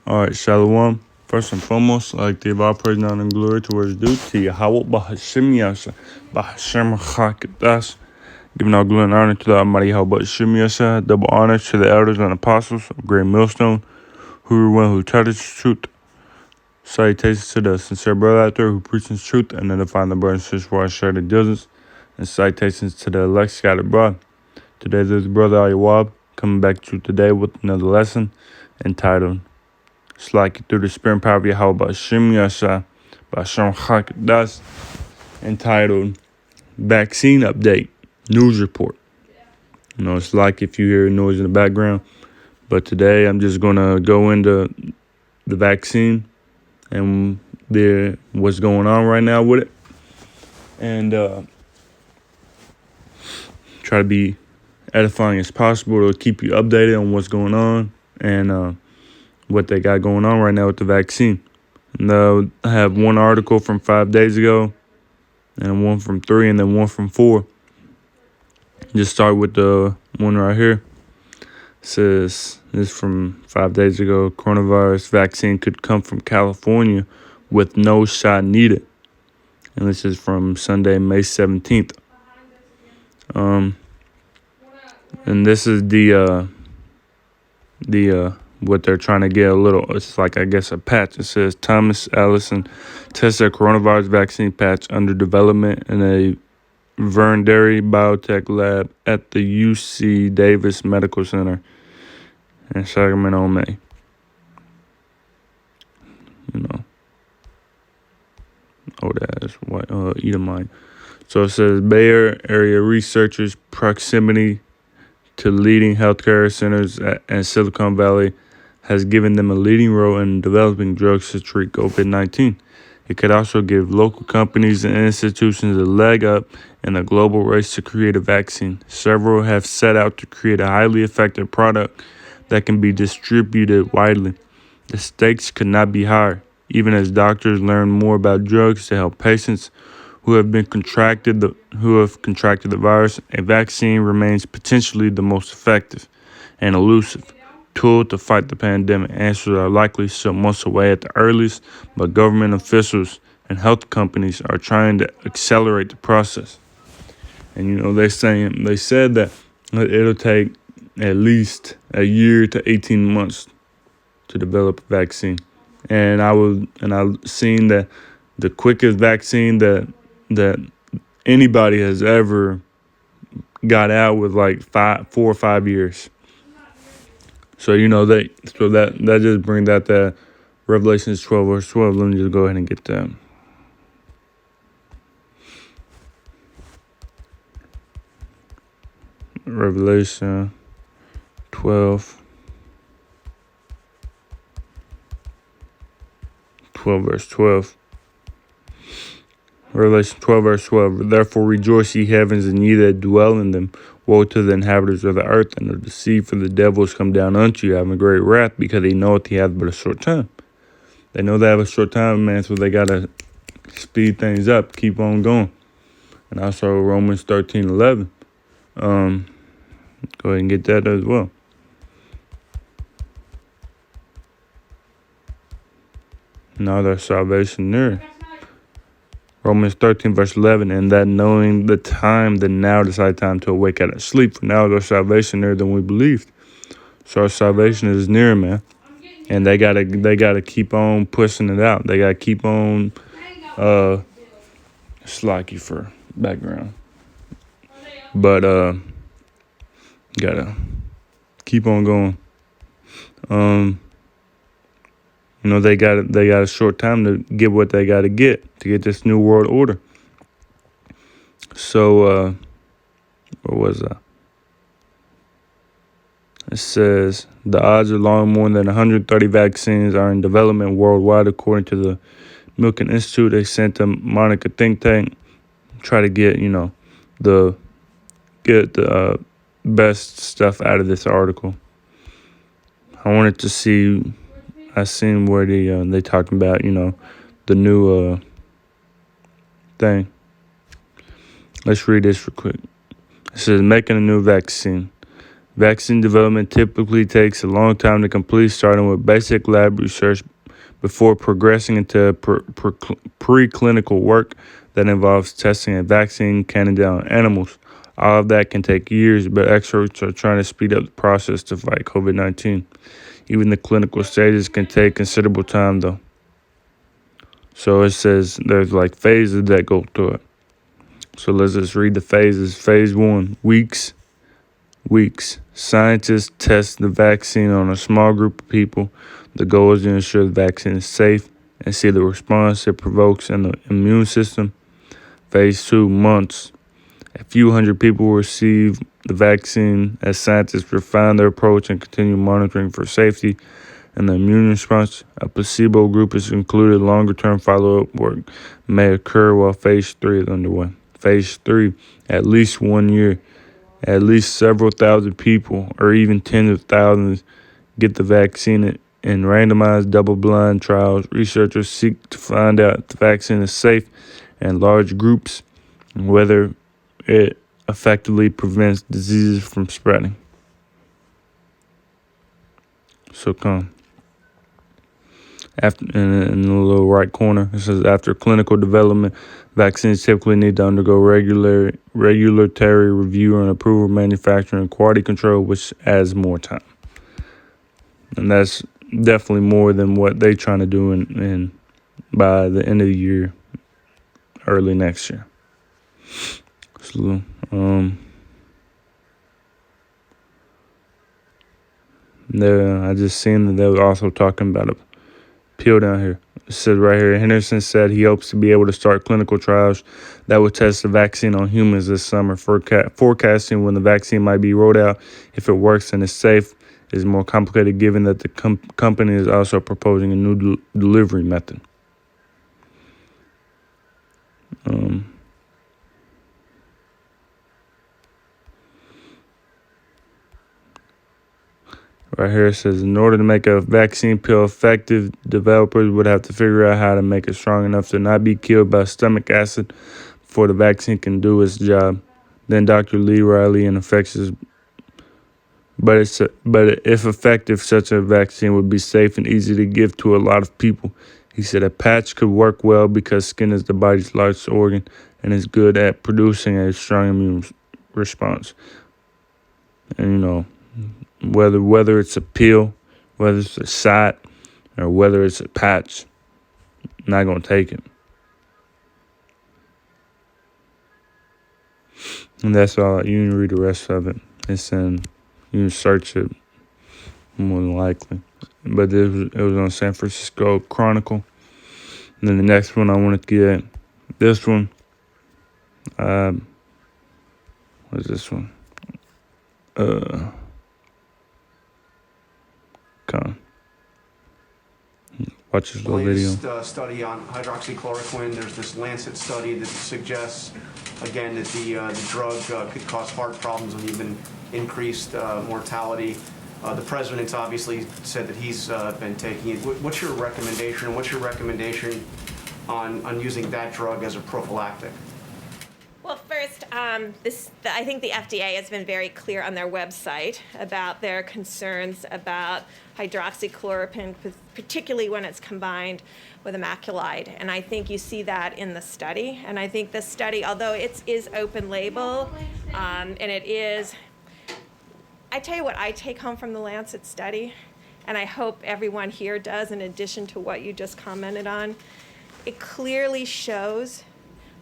All right, Shalom. First and foremost, I'd like to give all praise and honor and glory to where it's due to Yahweh Bahashim Yasha, Bahashim Chakadas. Giving all glory and honor to the Almighty Yahweh Bahashim Yasha, double honor to the elders and apostles of Great Millstone, who are one who taught us truth. Salutations to the sincere brother out there who preaches truth and edifying the brothers and sisters for our shared diligence. And salutations to the elect scattered abroad. Today, this is Brother Ayawab coming back to you today with another lesson entitled Slike Through the Spirit and Power of Yahweh Bashim Yasha Basham Hakadas, entitled Vaccine Update News Report. You know, it's like if you hear noise in the background, but today I'm just going to go into the vaccine and what's going on right now with it, and try to be edifying as possible to keep you updated on what's going on and what they got going on right now with the vaccine. And I have one article from 5 days ago, and one from 3, and then one from 4. Just start with the one right here. It says, this is from 5 days ago, coronavirus vaccine could come from California with no shot needed. And this is from Sunday, May 17th. And this is the what they're trying to get a little, it's like, I guess, a patch. It says Thomas Allison tested a coronavirus vaccine patch under development in a Verndary Biotech lab at the UC Davis Medical Center in Sacramento, May. You know, that is what Edomite. So it says Bay Area researchers' proximity to leading healthcare centers in Silicon Valley has given them a leading role in developing drugs to treat COVID-19. It could also give local companies and institutions a leg up in the global race to create a vaccine. Several have set out to create a highly effective product that can be distributed widely. The stakes could not be higher, even as doctors learn more about drugs to help patients who have contracted the virus. A vaccine remains potentially the most effective and elusive tool to fight the pandemic. Answers are likely some months away at the earliest, but government officials and health companies are trying to accelerate the process. And you know, they said that it'll take at least a year to 18 months to develop a vaccine. And I've seen that the quickest vaccine that anybody has ever got out with like 4 or 5 years. So you know that just brings out that Revelations 12 verse 12. Let me just go ahead and get that. Revelation 12 verse 12. Revelation 12 verse 12. Therefore rejoice, ye heavens, and ye that dwell in them. Woe to the inhabitants of the earth and of the sea, for the devil is come down unto you, having great wrath, because they knoweth he hath but a short time. They know they have a short time, man, so they got to speed things up, keep on going. And also Romans 13:11. Go ahead and get that as well. Now there's salvation there. Romans 13 verse 11, and that knowing the time, that now is our time to awake out of sleep. For now is our salvation nearer than we believed. So our salvation is near, man. And they gotta keep on pushing it out. They gotta keep on slacky for background. But gotta keep on going. You know, they got a short time to get what they got to get this new world order. So, where was I? It says the odds are long. More than 130 vaccines are in development worldwide, according to the Milken Institute, a Santa Monica think tank. Try to get the best stuff out of this article. I wanted to see. I seen where they talking about the new thing. Let's read this real quick. It says making a new vaccine. Vaccine development typically takes a long time to complete, starting with basic lab research before progressing into preclinical work that involves testing a vaccine candidate on animals. All of that can take years, but experts are trying to speed up the process to fight COVID-19. Even the clinical stages can take considerable time, though. So it says there's like phases that go through it. So let's just read the phases. Phase 1, weeks. Scientists test the vaccine on a small group of people. The goal is to ensure the vaccine is safe and see the response it provokes in the immune system. Phase 2, months. A few hundred people will receive the vaccine as scientists refine their approach and continue monitoring for safety and the immune response. A placebo group is included. Longer-term follow-up work may occur while Phase 3 is underway. Phase 3, at least 1 year. At least several thousand people, or even tens of thousands, get the vaccine in randomized double-blind trials. Researchers seek to find out if the vaccine is safe in large groups and whether it effectively prevents diseases from spreading. So come. After, in the little right corner, it says after clinical development, vaccines typically need to undergo regulatory review and approval, manufacturing, and quality control, which adds more time. And that's definitely more than what they're trying to do in by the end of the year, early next year. So, I just seen that they were also talking about a pill down here. It says right here, Henderson said he hopes to be able to start clinical trials that will test the vaccine on humans this summer. Forecasting when the vaccine might be rolled out, if it works and is safe, is more complicated given that the company is also proposing a new delivery method. Right here it says, in order to make a vaccine pill effective, developers would have to figure out how to make it strong enough to not be killed by stomach acid before the vaccine can do its job. Then Dr. Lee Riley, an infectious, but if effective, such a vaccine would be safe and easy to give to a lot of people. He said a patch could work well because skin is the body's largest organ and is good at producing a strong immune response. And whether it's a pill, whether it's a shot, or whether it's a patch, I'm not going to take it. And that's all. You can read the rest of it. It's in, you can search it more than likely. But it was on San Francisco Chronicle. And then the next one I wanted to get, this one. What is this one? Watch this little video. Study on hydroxychloroquine. There's this Lancet study that suggests, again, that the drug could cause heart problems and even increased mortality. The president's obviously said that he's been taking it. What's your recommendation? What's your recommendation on using that drug as a prophylactic? Well, first, I think the FDA has been very clear on their website about their concerns about hydroxychloroquine, particularly when it's combined with immaculide. And I think you see that in the study. And I think the study, although it is open label, and it is, I tell you what I take home from the Lancet study, and I hope everyone here does, in addition to what you just commented on, it clearly shows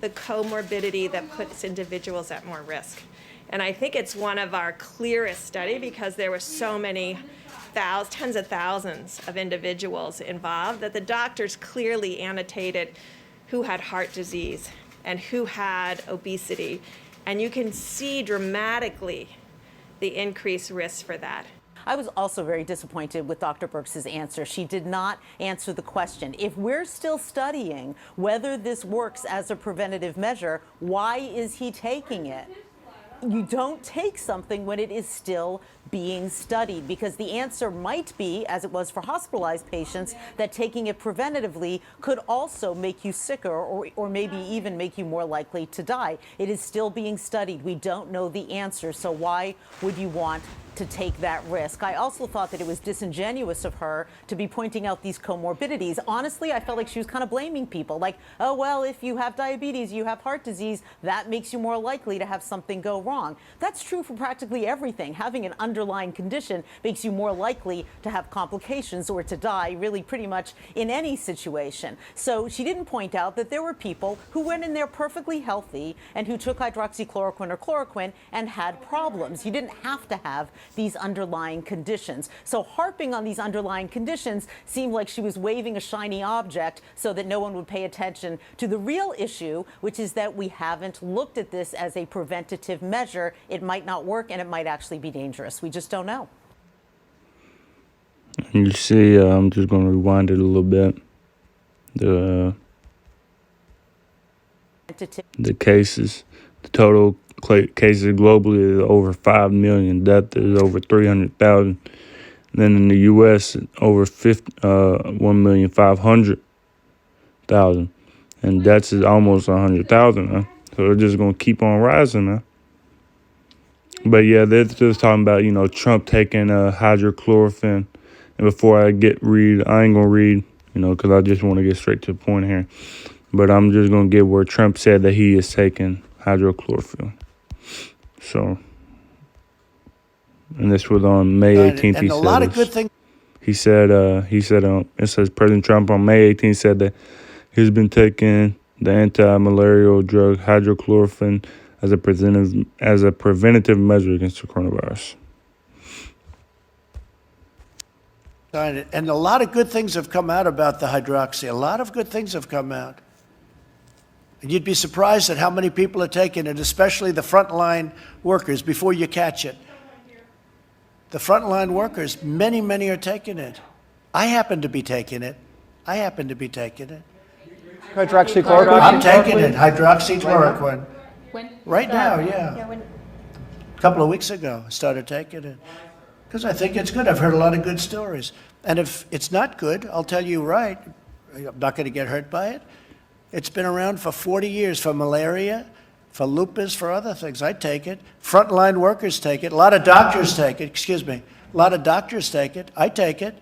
the comorbidity that puts individuals at more risk. And I think it's one of our clearest study because there were so many tens of thousands of individuals involved that the doctors clearly annotated who had heart disease and who had obesity. And you can see dramatically the increased risk for that. I was also very disappointed with Dr. Birx's answer. She did not answer the question. If we're still studying whether this works as a preventative measure, why is he taking it? You don't take something when it is still being studied, because the answer might be, as it was for hospitalized patients, that taking it preventatively could also make you sicker or maybe even make you more likely to die. It is still being studied. We don't know the answer, so why would you want to take that risk. I also thought that it was disingenuous of her to be pointing out these comorbidities. Honestly, I felt like she was kind of blaming people, like, oh, well, if you have diabetes, you have heart disease, that makes you more likely to have something go wrong. That's true for practically everything. Having an underlying condition makes you more likely to have complications or to die, really pretty much in any situation. So she didn't point out that there were people who went in there perfectly healthy and who took hydroxychloroquine or chloroquine and had problems. You didn't have to have these underlying conditions. So harping on these underlying conditions seemed like she was waving a shiny object so that no one would pay attention to the real issue, which is that we haven't looked at this as a preventative measure. It might not work and it might actually be dangerous. We just don't know. You see, I'm just going to rewind it a little bit. The cases, the total cases globally is over 5 million. Death is over 300,000. Then in the U.S., over 1,500,000. And deaths is almost 100,000. Huh? So they're just going to keep on rising. Huh? But yeah, they're just talking about, Trump taking hydrochloroquine. And before I ain't going to read, because I just want to get straight to the point here. But I'm just going to get where Trump said that he is taking hydrochloroquine. So, and this was on May 18th. And a lot of good things. He said, it says President Trump on May 18th said that he's been taking the anti-malarial drug hydrochloroquine as a preventative measure against the coronavirus. And a lot of good things have come out about the hydroxy. A lot of good things have come out. And you'd be surprised at how many people are taking it, especially the frontline workers, before you catch it. The frontline workers, many, many are taking it. I happen to be taking it. Hydroxychloroquine? I'm taking it, hydroxychloroquine. Right now, yeah. A couple of weeks ago, I started taking it. Because I think it's good. I've heard a lot of good stories. And if it's not good, I'll tell you right, I'm not going to get hurt by it. It's been around for 40 years for malaria, for lupus, for other things. I take it. Frontline workers take it. A lot of doctors take it. A lot of doctors take it. I take it.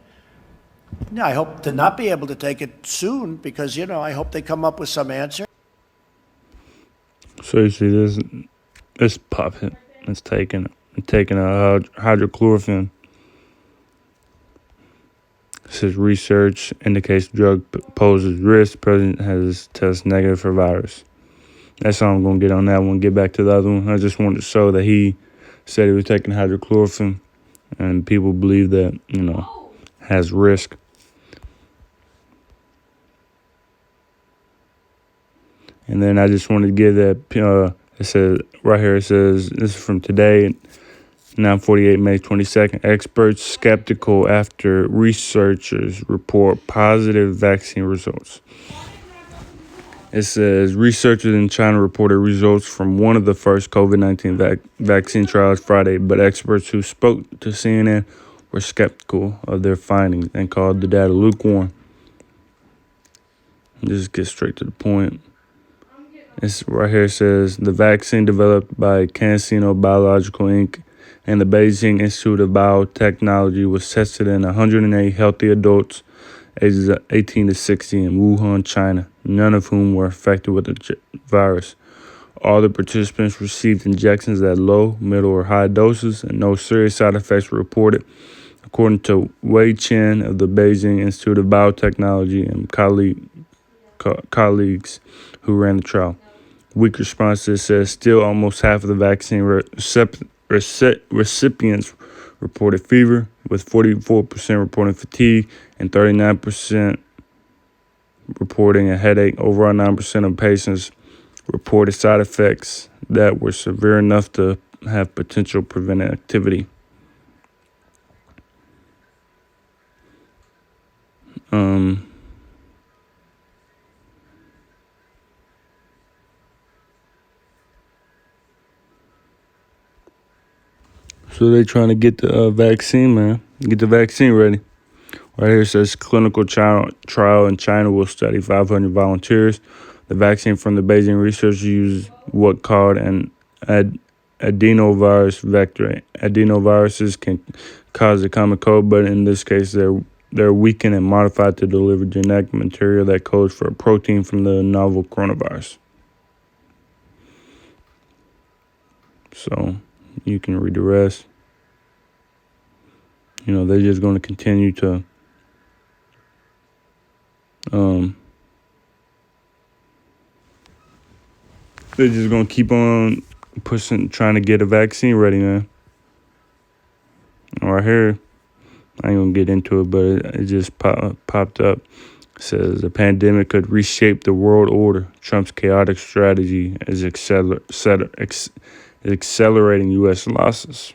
Now, I hope to not be able to take it soon because, I hope they come up with some answer. So you see this puppet is taking a hydrochloroquine. It says research indicates drug poses risk. President has test negative for virus. That's all I'm going to get on that one. Get back to the other one. I just wanted to show that he said he was taking hydrochloroquine, and people believe that, has risk. And then I just wanted to give that, it says, right here, it says, this is from today, 9:48, May 22nd. Experts skeptical after researchers report positive vaccine results. It says researchers in China reported results from one of the first COVID-19 vaccine trials Friday, but experts who spoke to CNN were skeptical of their findings and called the data lukewarm. Just get straight to the point. It's right here. It says the vaccine developed by CanSino Biological Inc. and the Beijing Institute of Biotechnology was tested in 108 healthy adults ages 18 to 60 in Wuhan, China, none of whom were affected with the virus. All the participants received injections at low, middle, or high doses, and no serious side effects were reported, according to Wei Chen of the Beijing Institute of Biotechnology and colleagues who ran the trial. Weak responses says still almost half of the vaccine recipients reported fever, with 44% reporting fatigue and 39% reporting a headache. Overall, 9% of patients reported side effects that were severe enough to have potential preventive activity. So they're trying to get the vaccine, man. Get the vaccine ready. Right here it says clinical trial in China will study 500 volunteers. The vaccine from the Beijing research used what called an adenovirus vector. Adenoviruses can cause a common cold, but in this case, they're weakened and modified to deliver genetic material that codes for a protein from the novel coronavirus. So you can read the rest. You know, they're just going to continue to they're just going to keep on trying to get a vaccine ready, man. Right here, I ain't going to get into it, but it just popped up. It says the pandemic could reshape the world order. Trump's chaotic strategy is accelerating U.S. losses.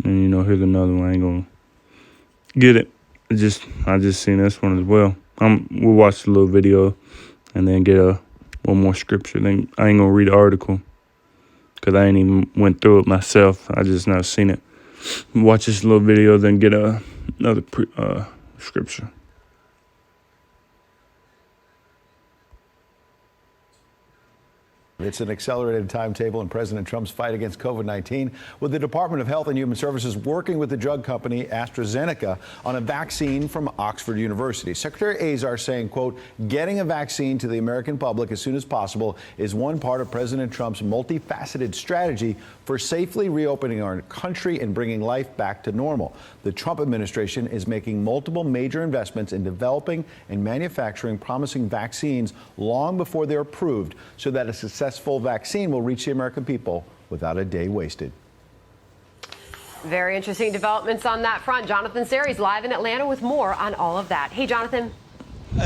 And, you know, here's another one. I ain't going to get it. I just seen this one as well. We'll watch the little video and then get one more scripture. Then I ain't gonna read the article because I ain't even went through it myself. I just now seen it. Watch this little video, then get another scripture. It's an accelerated timetable in President Trump's fight against COVID-19, with the Department of Health and Human Services working with the drug company AstraZeneca on a vaccine from Oxford University. Secretary Azar saying, quote, getting a vaccine to the American public as soon as possible is one part of President Trump's multifaceted strategy for safely reopening our country and bringing life back to normal. The Trump administration is making multiple major investments in developing and manufacturing promising vaccines long before they're approved, so that a successful vaccine will reach the American people without a day wasted. Very interesting developments on that front. Jonathan Serries live in Atlanta with more on all of that. Hey, Jonathan.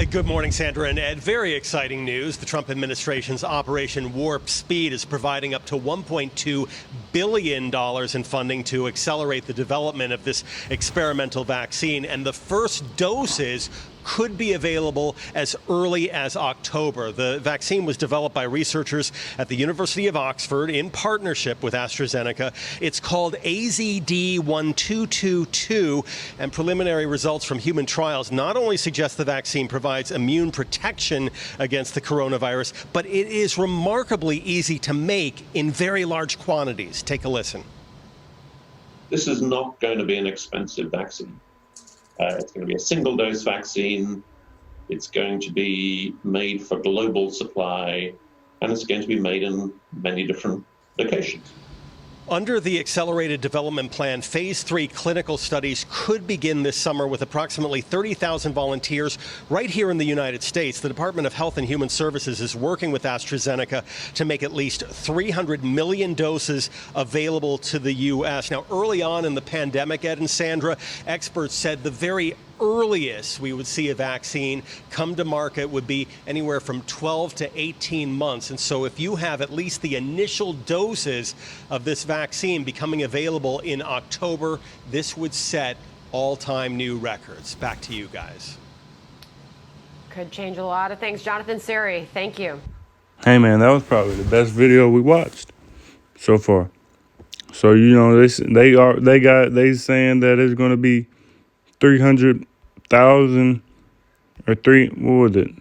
Good morning, Sandra and Ed. Very exciting news. The Trump administration's Operation Warp Speed is providing up to $1.2 billion in funding to accelerate the development of this experimental vaccine. And the first doses could be available as early as October. The vaccine was developed by researchers at the University of Oxford in partnership with AstraZeneca. It's called AZD1222, and preliminary results from human trials not only suggest the vaccine provides immune protection against the coronavirus, but it is remarkably easy to make in very large quantities. Take a listen. This is not going to be an expensive vaccine. It's going to be a single-dose vaccine. It's going to be made for global supply, and it's going to be made in many different locations. Under the accelerated development plan, phase 3 clinical studies could begin this summer with approximately 30,000 volunteers right here in the United States. The Department of Health and Human Services is working with AstraZeneca to make at least 300 million doses available to the U.S. Now, early on in the pandemic, Ed and Sandra, experts said the very earliest we would see a vaccine come to market would be anywhere from 12 to 18 months. And so if you have at least the initial doses of this vaccine becoming available in October, this would set all-time new records. Back to you guys. Could change a lot of things. Jonathan Serries, thank you. Hey, man, that was probably the best video we watched so far. So, you know, they saying that it's going to be 300,000 or what was it?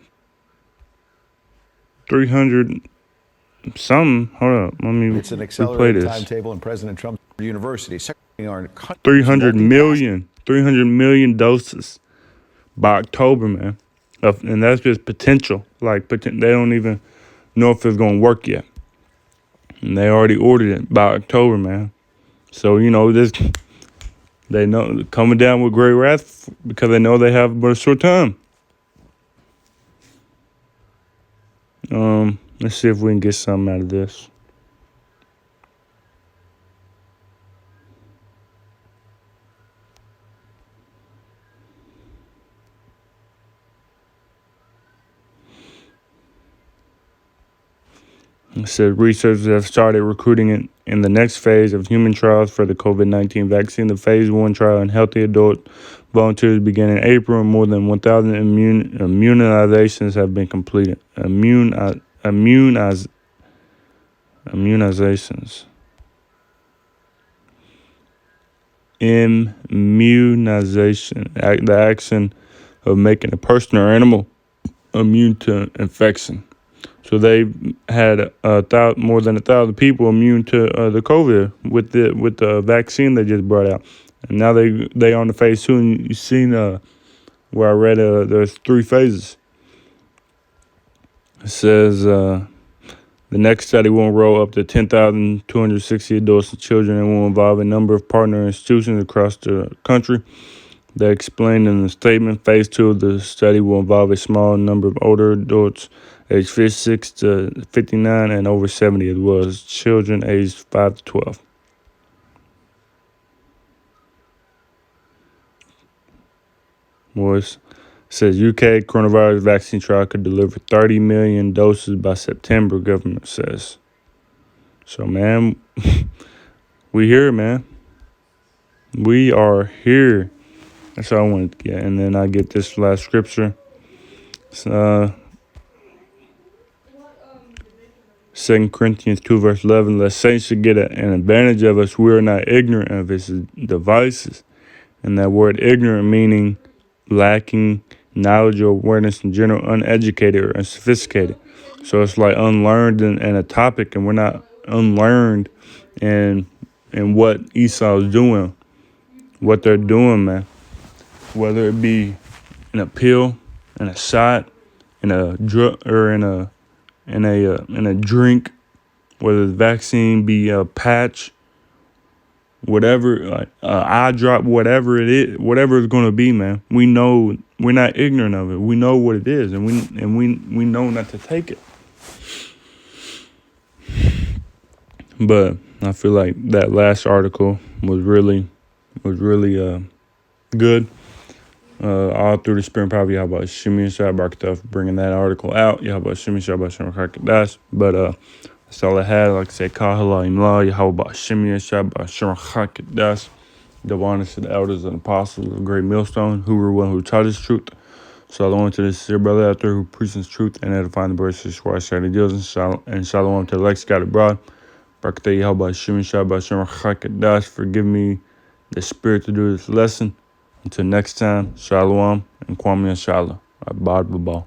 300 something. Hold up. Let me It's an replay accelerated this. timetable in President Trump's university. 300 million doses by October, man. And that's just potential. Like, they don't even know if it's going to work yet. And they already ordered it by October, man. So, you know, they know coming down with great wrath because they know they have but a short time. Let's see if we can get something out of this. It said researchers have started recruiting in the next phase of human trials for the COVID-19 vaccine. The phase 1 trial in healthy adult volunteers began in April, and more than 1,000 immunizations have been completed. Immunizations. Immunization. The action of making a person or animal immune to infection. So they had more than 1,000 people immune to the COVID with the vaccine they just brought out, and now they on the phase 2. And you seen where I read there's 3 phases. It says the next study will enroll up to 10,260 adults and children and will involve a number of partner institutions across the country. They explained in the statement, phase 2 of the study will involve a small number of older adults aged 56 to 59 and over 70, as well as children aged 5 to 12. It says UK coronavirus vaccine trial could deliver 30 million doses by September, government says. So, man, we here, man. We are here. That's all I wanted to get. And then I get this last scripture. It's, 2 Corinthians 2 verse 11, lest Satan should get an advantage of us. We are not ignorant of his devices. And that word ignorant meaning lacking knowledge or awareness in general, uneducated or unsophisticated. So it's like unlearned in a topic, and we're not unlearned in what Esau is doing, what they're doing, man. Whether it be in a pill, in a shot, in a drug, or in a drink, whether the vaccine be a patch, whatever, eye drop, whatever it is, whatever it's gonna be, man. We know we're not ignorant of it. We know what it is, and we know not to take it. But I feel like that last article was really good. All through the spring, probably Yahweh Shimi and Shabbat for bringing that article out. Yahweh Shimi Shabbat Shem Chakadash. But that's all I had. Like I said, Kahala Imla, Yahweh Shimi and Shabbat Shem Chakadash. Double honors to the elders and apostles of the great millstone, who were one who taught us truth. So I want to this dear brother out there who preaches truth and edifying the birds of Shwar Shady deals and shalom to the elect scattered abroad. Barakatah Yahweh Shimi Shabbat Shem Chakadash. Forgive me the spirit to do this lesson. Until next time, Shalom and Kwame Shalom. Abad Babal.